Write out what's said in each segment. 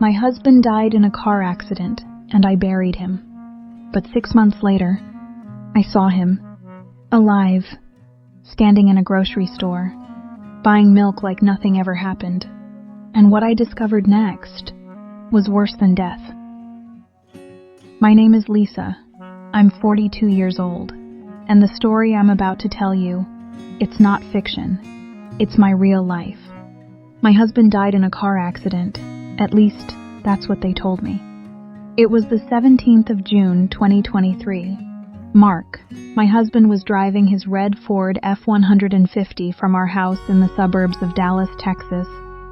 My husband died in a car accident, and I buried him. But 6 months later, I saw him, alive, standing in a grocery store, buying milk like nothing ever happened. And what I discovered next was worse than death. My name is Lisa. I'm 42 years old, and the story I'm about to tell you, it's not fiction. It's my real life. My husband died in a car accident. At least, that's what they told me. It was the 17th of June, 2023. Mark, my husband, was driving his red Ford F-150 from our house in the suburbs of Dallas, Texas,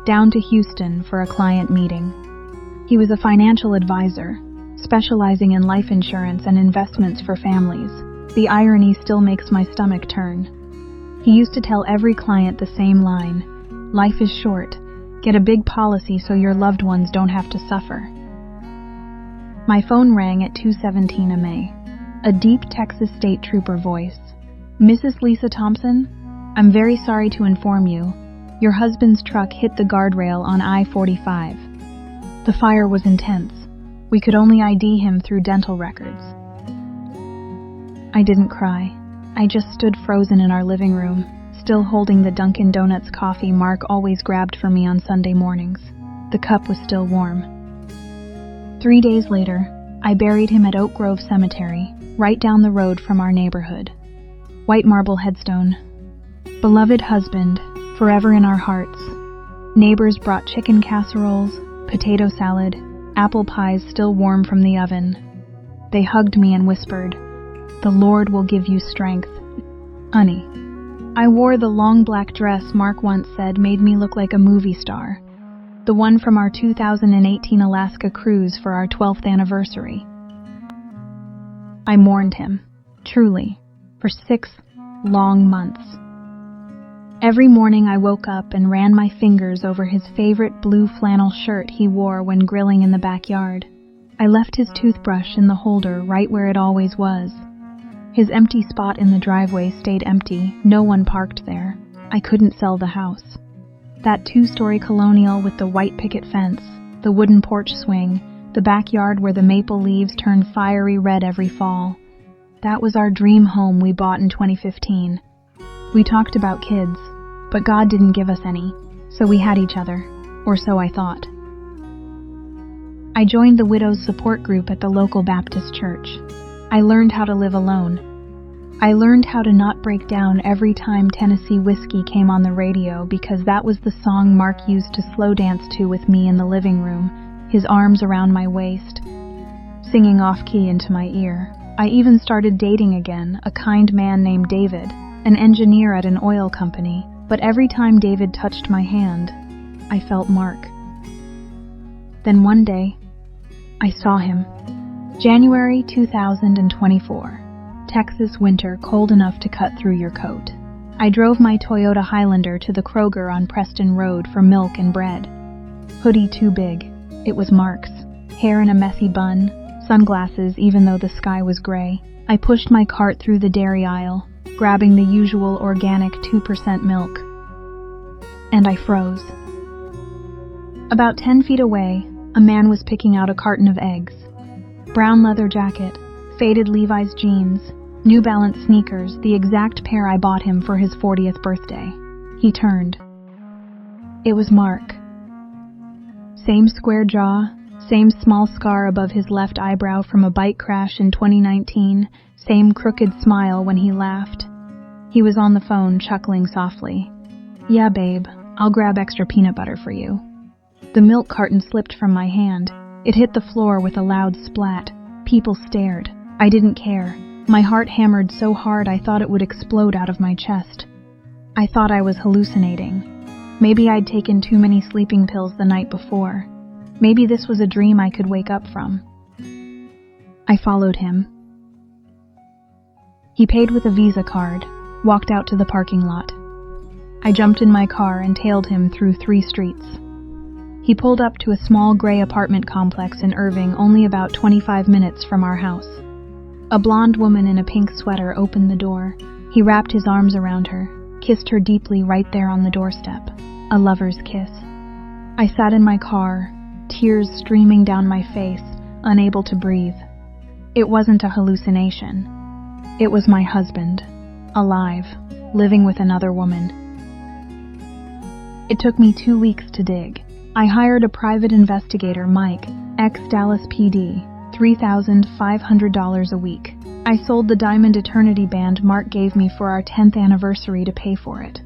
down to Houston for a client meeting. He was a financial advisor, specializing in life insurance and investments for families. The irony still makes my stomach turn. He used to tell every client the same line: life is short. Get a big policy so your loved ones don't have to suffer. My phone rang at 2:17 a.m. A deep Texas State Trooper voice. Mrs. Lisa Thompson, I'm very sorry to inform you. Your husband's truck hit the guardrail on I-45. The fire was intense. We could only ID him through dental records. I didn't cry. I just stood frozen in our living room, still holding the Dunkin' Donuts coffee Mark always grabbed for me on Sunday mornings. The cup was still warm. 3 days later, I buried him at Oak Grove Cemetery, right down the road from our neighborhood. White marble headstone. Beloved husband, forever in our hearts. Neighbors brought chicken casseroles, potato salad, apple pies still warm from the oven. They hugged me and whispered, "The Lord will give you strength, honey." I wore the long black dress Mark once said made me look like a movie star. The one from our 2018 Alaska cruise for our 12th anniversary. I mourned him, truly, for 6 long months. Every morning I woke up and ran my fingers over his favorite blue flannel shirt he wore when grilling in the backyard. I left his toothbrush in the holder right where it always was. His empty spot in the driveway stayed empty. No one parked there. I couldn't sell the house. That 2-story colonial with the white picket fence, the wooden porch swing, the backyard where the maple leaves turn fiery red every fall. That was our dream home we bought in 2015. We talked about kids, but God didn't give us any, so we had each other, or so I thought. I joined the Widows Support Group at the local Baptist church. I learned how to live alone. I learned how to not break down every time Tennessee Whiskey came on the radio, because that was the song Mark used to slow dance to with me in the living room, his arms around my waist, singing off-key into my ear. I even started dating again, a kind man named David, an engineer at an oil company, but every time David touched my hand, I felt Mark. Then one day, I saw him. January 2024. Texas winter, cold enough to cut through your coat. I drove my Toyota Highlander to the Kroger on Preston Road for milk and bread. Hoodie too big. It was Mark's. Hair in a messy bun, sunglasses even though the sky was gray. I pushed my cart through the dairy aisle, grabbing the usual organic 2% milk. And I froze. About 10 feet away, a man was picking out a carton of eggs. Brown leather jacket, faded Levi's jeans, New Balance sneakers, the exact pair I bought him for his 40th birthday. He turned. It was Mark. Same square jaw, same small scar above his left eyebrow from a bike crash in 2019, same crooked smile when he laughed. He was on the phone, chuckling softly. "Yeah, babe, I'll grab extra peanut butter for you." The milk carton slipped from my hand. It hit the floor with a loud splat. People stared. I didn't care. My heart hammered so hard I thought it would explode out of my chest. I thought I was hallucinating. Maybe I'd taken too many sleeping pills the night before. Maybe this was a dream I could wake up from. I followed him. He paid with a Visa card, walked out to the parking lot. I jumped in my car and tailed him through 3 streets. He pulled up to a small gray apartment complex in Irving, only about 25 minutes from our house. A blonde woman in a pink sweater opened the door. He wrapped his arms around her, kissed her deeply right there on the doorstep. A lover's kiss. I sat in my car, tears streaming down my face, unable to breathe. It wasn't a hallucination. It was my husband, alive, living with another woman. It took me 2 weeks to dig. I hired a private investigator, Mike, ex-Dallas PD, $3,500 a week. I sold the Diamond Eternity band Mark gave me for our 10th anniversary to pay for it.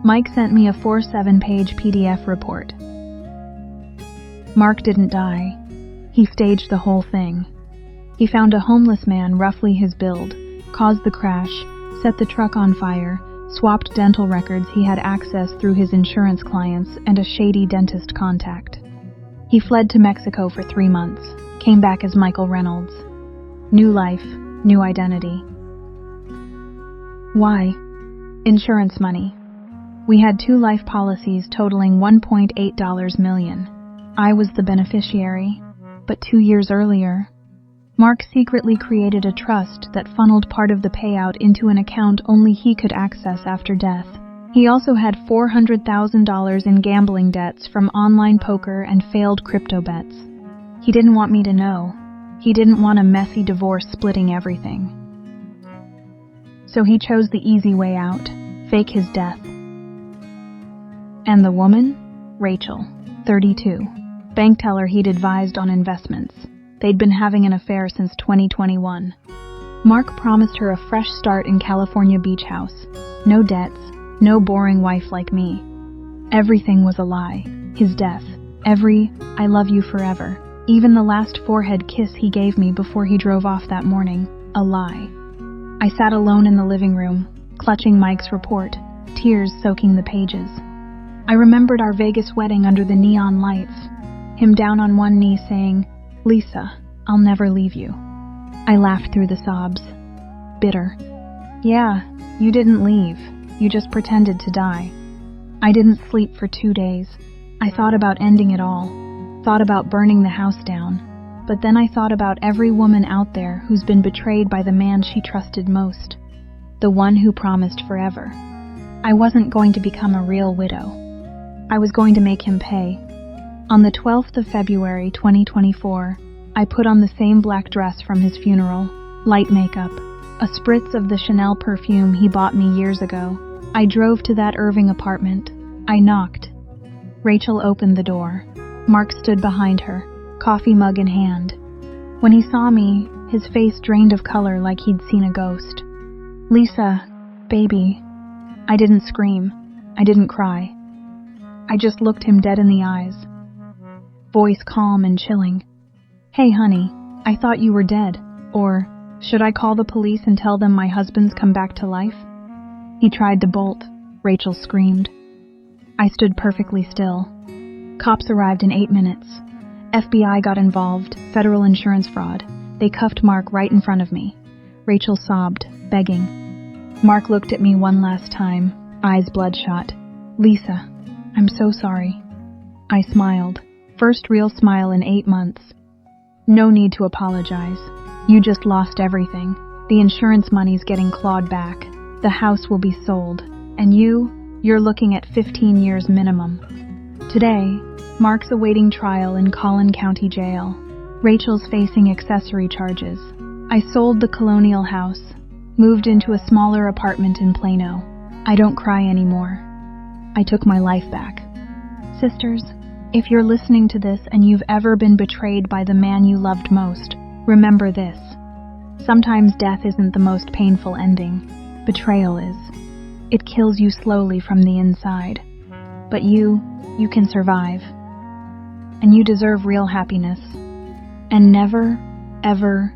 Mike sent me a 47-page PDF report. Mark didn't die. He staged the whole thing. He found a homeless man roughly his build, caused the crash, set the truck on fire, swapped dental records he had access through his insurance clients and a shady dentist contact. He fled to Mexico for 3 months, came back as Michael Reynolds. New life, new identity. Why? Insurance money. We had 2 life policies totaling $1.8 million. I was the beneficiary, but 2 years earlier, Mark secretly created a trust that funneled part of the payout into an account only he could access after death. He also had $400,000 in gambling debts from online poker and failed crypto bets. He didn't want me to know. He didn't want a messy divorce splitting everything. So he chose the easy way out, fake his death. And the woman? Rachel, 32. Bank teller he'd advised on investments. They'd been having an affair since 2021. Mark promised her a fresh start in California beach house. No debts, no boring wife like me. Everything was a lie. His death, every "I love you forever," even the last forehead kiss he gave me before he drove off that morning, a lie. I sat alone in the living room, clutching Mike's report, tears soaking the pages. I remembered our Vegas wedding under the neon lights, him down on one knee saying, "Lisa, I'll never leave you." I laughed through the sobs. Bitter. "Yeah, you didn't leave. You just pretended to die." I didn't sleep for 2 days. I thought about ending it all. Thought about burning the house down. But then I thought about every woman out there who's been betrayed by the man she trusted most. The one who promised forever. I wasn't going to become a real widow. I was going to make him pay. On the 12th of February 2024, I put on the same black dress from his funeral, light makeup, a spritz of the Chanel perfume he bought me years ago. I drove to that Irving apartment. I knocked. Rachel opened the door. Mark stood behind her, coffee mug in hand. When he saw me, his face drained of color like he'd seen a ghost. "Lisa, baby." I didn't scream. I didn't cry. I just looked him dead in the eyes. Voice calm and chilling. "Hey, honey, I thought you were dead. Or, should I call the police and tell them my husband's come back to life?" He tried to bolt. Rachel screamed. I stood perfectly still. Cops arrived in 8 minutes. FBI got involved, federal insurance fraud. They cuffed Mark right in front of me. Rachel sobbed, begging. Mark looked at me one last time, eyes bloodshot. "Lisa, I'm so sorry." I smiled. First real smile in 8 months. "No need to apologize. You just lost everything. The insurance money's getting clawed back. The house will be sold. And you're looking at 15 years minimum." Today, Mark's awaiting trial in Collin County Jail. Rachel's facing accessory charges. I sold the colonial house, moved into a smaller apartment in Plano. I don't cry anymore. I took my life back. Sisters, if you're listening to this and you've ever been betrayed by the man you loved most, remember this. Sometimes death isn't the most painful ending. Betrayal is. It kills you slowly from the inside. But you can survive. And you deserve real happiness. And never, ever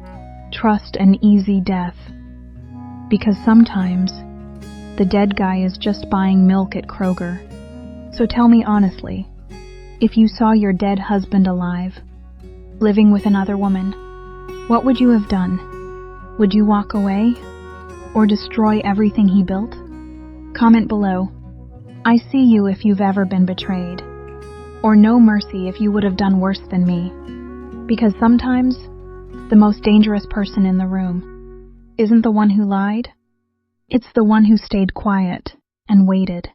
trust an easy death. Because sometimes, the dead guy is just buying milk at Kroger. So tell me honestly, if you saw your dead husband alive, living with another woman, what would you have done? Would you walk away? Or destroy everything he built? Comment below. I see you if you've ever been betrayed. Or no mercy if you would have done worse than me. Because sometimes, the most dangerous person in the room isn't the one who lied. It's the one who stayed quiet and waited.